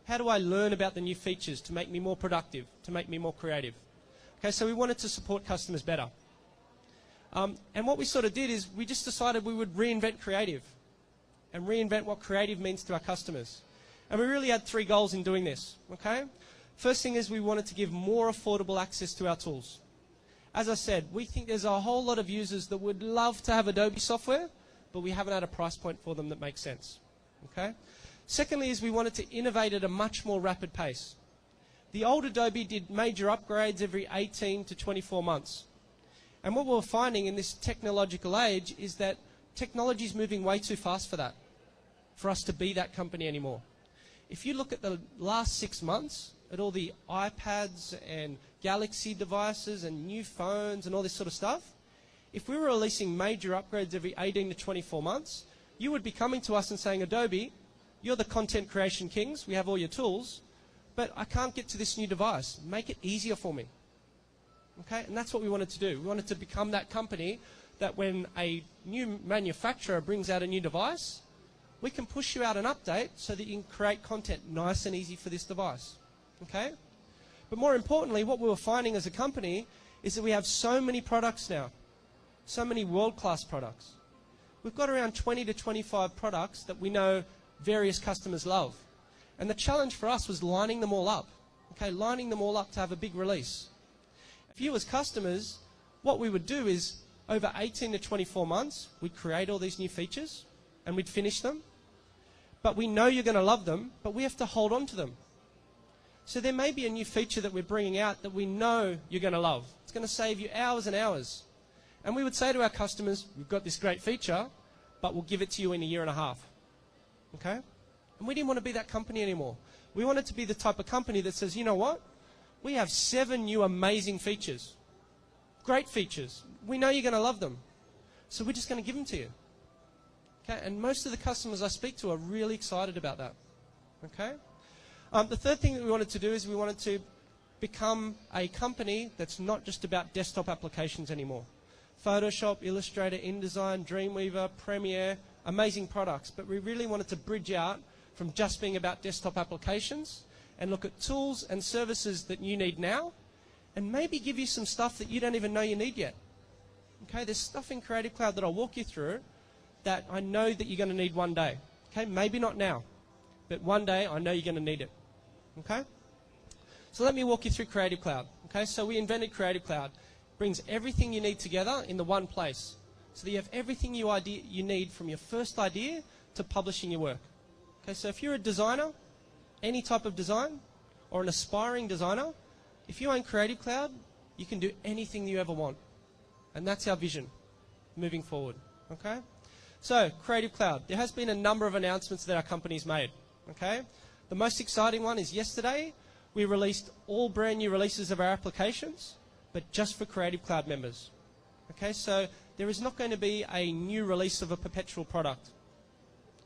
How do I learn about the new features to make me more productive, to make me more creative? Okay, so we wanted to support customers better. And what we sort of did is we just decided we would reinvent creative and reinvent what creative means to our customers. And we really had 3 goals in doing this, okay? First thing is we wanted to give more affordable access to our tools. As I said, we think there's a whole lot of users that would love to have Adobe software, but we haven't had a price point for them that makes sense, okay? Secondly is we wanted to innovate at a much more rapid pace. The old Adobe did major upgrades every 18 to 24 months. And what we're finding in this technological age is that technology is moving way too fast for that, for us to be that company anymore. If you look at the last 6 months, at all the iPads and Galaxy devices and new phones and all this sort of stuff, if we were releasing major upgrades every 18 to 24 months, you would be coming to us and saying, Adobe, you're the content creation kings, we have all your tools, but I can't get to this new device. Make it easier for me. Okay, and that's what we wanted to do. We wanted to become that company that when a new manufacturer brings out a new device, we can push you out an update so that you can create content nice and easy for this device. Okay? But more importantly, what we were finding as a company is that we have so many products now, so many world-class products. We've got around 20 to 25 products that we know various customers love. And the challenge for us was lining them all up. Okay, lining them all up to have a big release. For you as customers, what we would do is over 18 to 24 months, we'd create all these new features and we'd finish them. But we know you're going to love them, but we have to hold on to them. So there may be a new feature that we're bringing out that we know you're going to love. It's going to save you hours and hours. And we would say to our customers, we've got this great feature, but we'll give it to you in a year and a half. Okay? And we didn't want to be that company anymore. We wanted to be the type of company that says, you know what? We have 7 new amazing features. Great features. We know you're going to love them. So we're just going to give them to you. Okay? And most of the customers I speak to are really excited about that. Okay? The third thing that we wanted to do is we wanted to become a company that's not just about desktop applications anymore. Photoshop, Illustrator, InDesign, Dreamweaver, Premiere, amazing products. But we really wanted to bridge out from just being about desktop applications and look at tools and services that you need now and maybe give you some stuff that you don't even know you need yet. Okay, there's stuff in Creative Cloud that I'll walk you through that I know that you're going to need one day. Okay, maybe not now, but one day I know you're going to need it. Okay? So let me walk you through Creative Cloud. Okay, so we invented Creative Cloud. It brings everything you need together in the one place. So that you have everything you need from your first idea to publishing your work. Okay, so if you're a designer, any type of design, or an aspiring designer, if you own Creative Cloud, you can do anything you ever want. And that's our vision moving forward. Okay? So, Creative Cloud. There has been a number of announcements that our company's made. Okay? The most exciting one is yesterday, we released all brand new releases of our applications, but just for Creative Cloud members. Okay, so there is not going to be a new release of a perpetual product.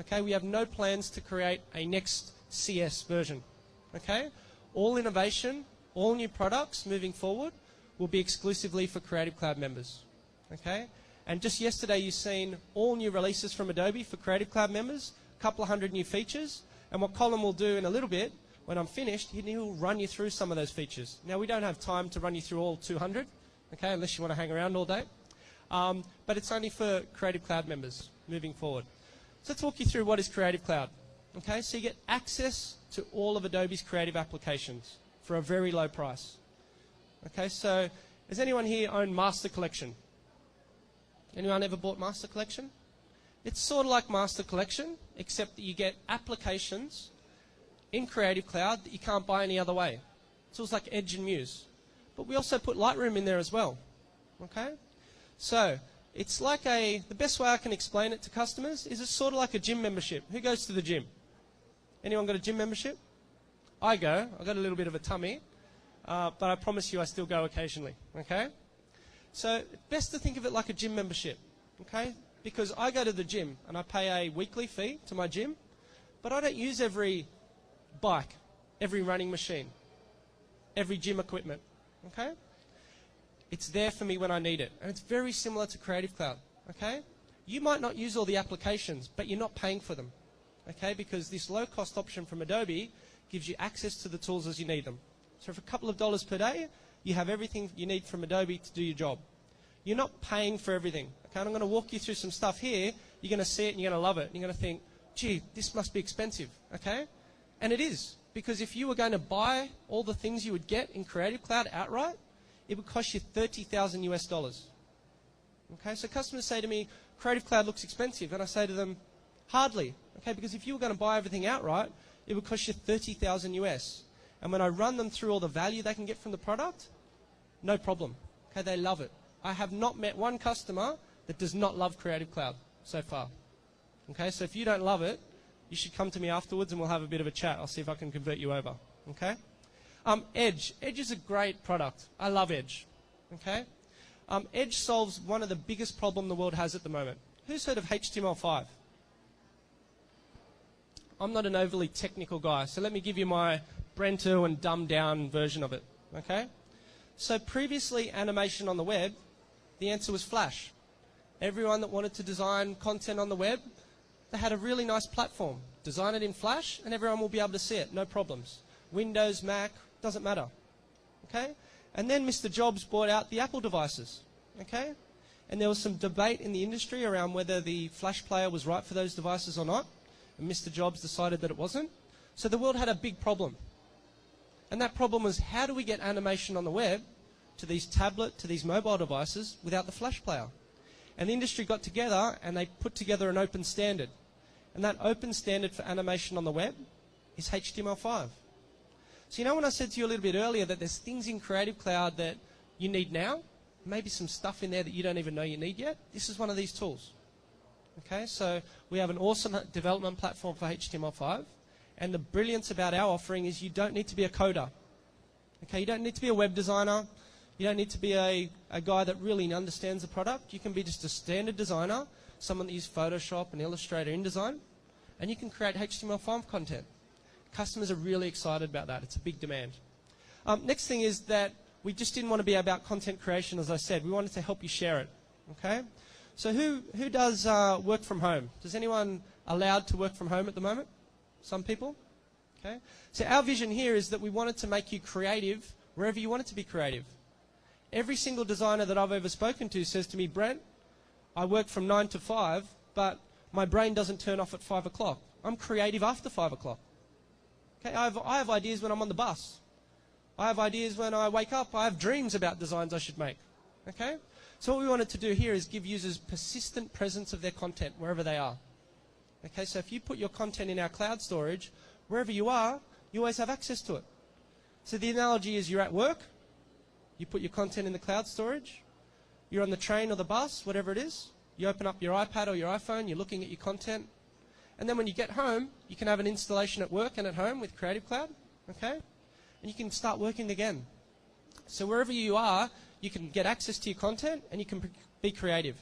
Okay, we have no plans to create a next CS version. Okay, all innovation, all new products moving forward will be exclusively for Creative Cloud members. Okay, and just yesterday you've seen all new releases from Adobe for Creative Cloud members, a couple of hundred new features, and what Colin will do in a little bit, when I'm finished, he'll run you through some of those features. Now, we don't have time to run you through all 200, okay, unless you want to hang around all day. But it's only for Creative Cloud members moving forward. So let's walk you through what is Creative Cloud. Okay, so you get access to all of Adobe's creative applications for a very low price. Okay, so has anyone here owned Master Collection? Anyone ever bought Master Collection? It's sort of like Master Collection, except that you get applications in Creative Cloud that you can't buy any other way. Tools like Edge and Muse. But we also put Lightroom in there as well. Okay? So, it's like the best way I can explain it to customers is it's sort of like a gym membership. Who goes to the gym? Anyone got a gym membership? I go. I've got a little bit of a tummy. But I promise you I still go occasionally. Okay? So, best to think of it like a gym membership. Okay? Because I go to the gym and I pay a weekly fee to my gym, but I don't use every bike, every running machine, every gym equipment. Okay? It's there for me when I need it. And it's very similar to Creative Cloud. Okay? You might not use all the applications, but you're not paying for them. Okay? Because this low-cost option from Adobe gives you access to the tools as you need them. So for a couple of dollars per day, you have everything you need from Adobe to do your job. You're not paying for everything. Okay, I'm going to walk you through some stuff here. You're going to see it and you're going to love it. You're going to think, gee, this must be expensive. Okay? And it is. Because if you were going to buy all the things you would get in Creative Cloud outright, it would cost you $30,000 US. Okay, so customers say to me, Creative Cloud looks expensive. And I say to them, hardly. Okay, because if you were going to buy everything outright, it would cost you $30,000 US. And when I run them through all the value they can get from the product, no problem. Okay, they love it. I have not met one customer that does not love Creative Cloud so far. Okay, so if you don't love it, you should come to me afterwards and we'll have a bit of a chat. I'll see if I can convert you over. Okay? Edge. Edge is a great product. I love Edge. Okay? Edge solves one of the biggest problems the world has at the moment. Who's heard of HTML5? I'm not an overly technical guy, so let me give you my Brento and dumbed down version of it. Okay? So previously, animation on the web, the answer was Flash. Everyone that wanted to design content on the web, they had a really nice platform. Design it in Flash, and everyone will be able to see it, no problems. Windows, Mac, doesn't matter. Okay? And then Mr. Jobs brought out the Apple devices. Okay? And there was some debate in the industry around whether the Flash player was right for those devices or not. And Mr. Jobs decided that it wasn't. So the world had a big problem. And that problem was, how do we get animation on the web to these tablet, to these mobile devices without the Flash player? And the industry got together and they put together an open standard. And that open standard for animation on the web is HTML5. So you know when I said to you a little bit earlier that there's things in Creative Cloud that you need now, maybe some stuff in there that you don't even know you need yet? This is one of these tools. Okay, so we have an awesome development platform for HTML5. And the brilliance about our offering is you don't need to be a coder. Okay, you don't need to be a web designer. You don't need to be a guy that really understands the product. You can be just a standard designer, someone that uses Photoshop and Illustrator, InDesign, and you can create HTML5 content. Customers are really excited about that. It's a big demand. Next thing is that we just didn't want to be about content creation, as I said. We wanted to help you share it. Okay? So who does work from home? Does anyone allowed to work from home at the moment? Some people? Okay? So our vision here is that we wanted to make you creative wherever you wanted to be creative. Every single designer that I've ever spoken to says to me, Brent, I work from 9 to 5, but my brain doesn't turn off at 5 o'clock. I'm creative after 5 o'clock. Okay? I have ideas when I'm on the bus. I have ideas when I wake up. I have dreams about designs I should make. Okay? So what we wanted to do here is give users persistent presence of their content wherever they are. Okay, so if you put your content in our cloud storage, wherever you are, you always have access to it. So the analogy is you're at work, you put your content in the cloud storage, you're on the train or the bus, whatever it is, you open up your iPad or your iPhone, you're looking at your content, and then when you get home, you can have an installation at work and at home with Creative Cloud, okay? And you can start working again. So wherever you are, you can get access to your content and you can be creative.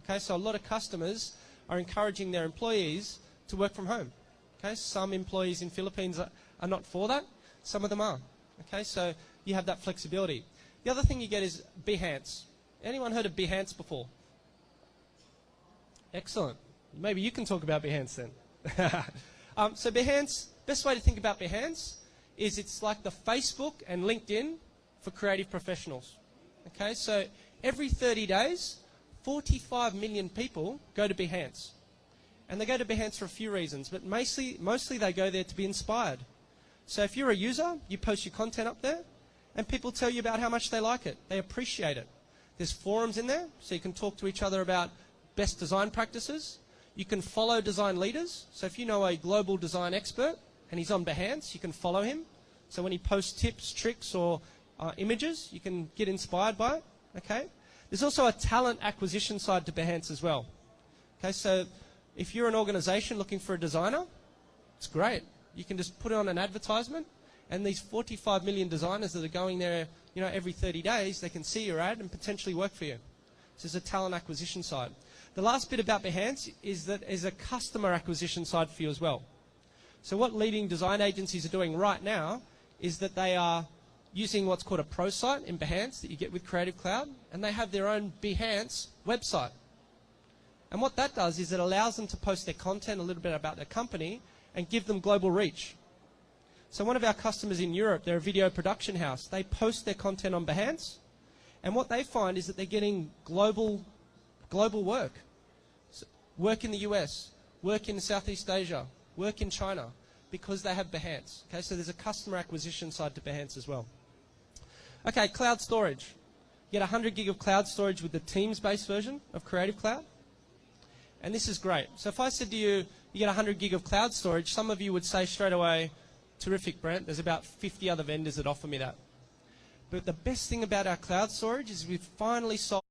Okay, so a lot of customers are encouraging their employees to work from home. Okay, some employees in Philippines are not for that. Some of them are. Okay, so you have that flexibility. The other thing you get is Behance. Anyone heard of Behance before? Excellent. Maybe you can talk about Behance then. So Behance, best way to think about Behance is it's like the Facebook and LinkedIn for creative professionals. Okay, so every 30 days, 45 million people go to Behance. And they go to Behance for a few reasons, but mostly they go there to be inspired. So if you're a user, you post your content up there, and people tell you about how much they like it. They appreciate it. There's forums in there, so you can talk to each other about best design practices. You can follow design leaders. So if you know a global design expert, and he's on Behance, you can follow him. So when he posts tips, tricks, or images, you can get inspired by it. Okay? There's also a talent acquisition side to Behance as well. Okay, so if you're an organization looking for a designer, it's great. You can just put it on an advertisement, and these 45 million designers that are going there, you know, every 30 days, they can see your ad and potentially work for you. So there's a talent acquisition side. The last bit about Behance is that there's a customer acquisition side for you as well. So what leading design agencies are doing right now is that they are using what's called a pro site in Behance that you get with Creative Cloud, and they have their own Behance website. And what that does is it allows them to post their content, a little bit about their company, and give them global reach. So one of our customers in Europe, they're a video production house. They post their content on Behance, and what they find is that they're getting global work. So work in the US, work in Southeast Asia, work in China, because they have Behance. Okay, so there's a customer acquisition side to Behance as well. Okay, cloud storage. You get 100 gig of cloud storage with the Teams-based version of Creative Cloud. And this is great. So if I said to you, you get 100 gig of cloud storage, some of you would say straight away, terrific, Brent, there's about 50 other vendors that offer me that. But the best thing about our cloud storage is we've finally solved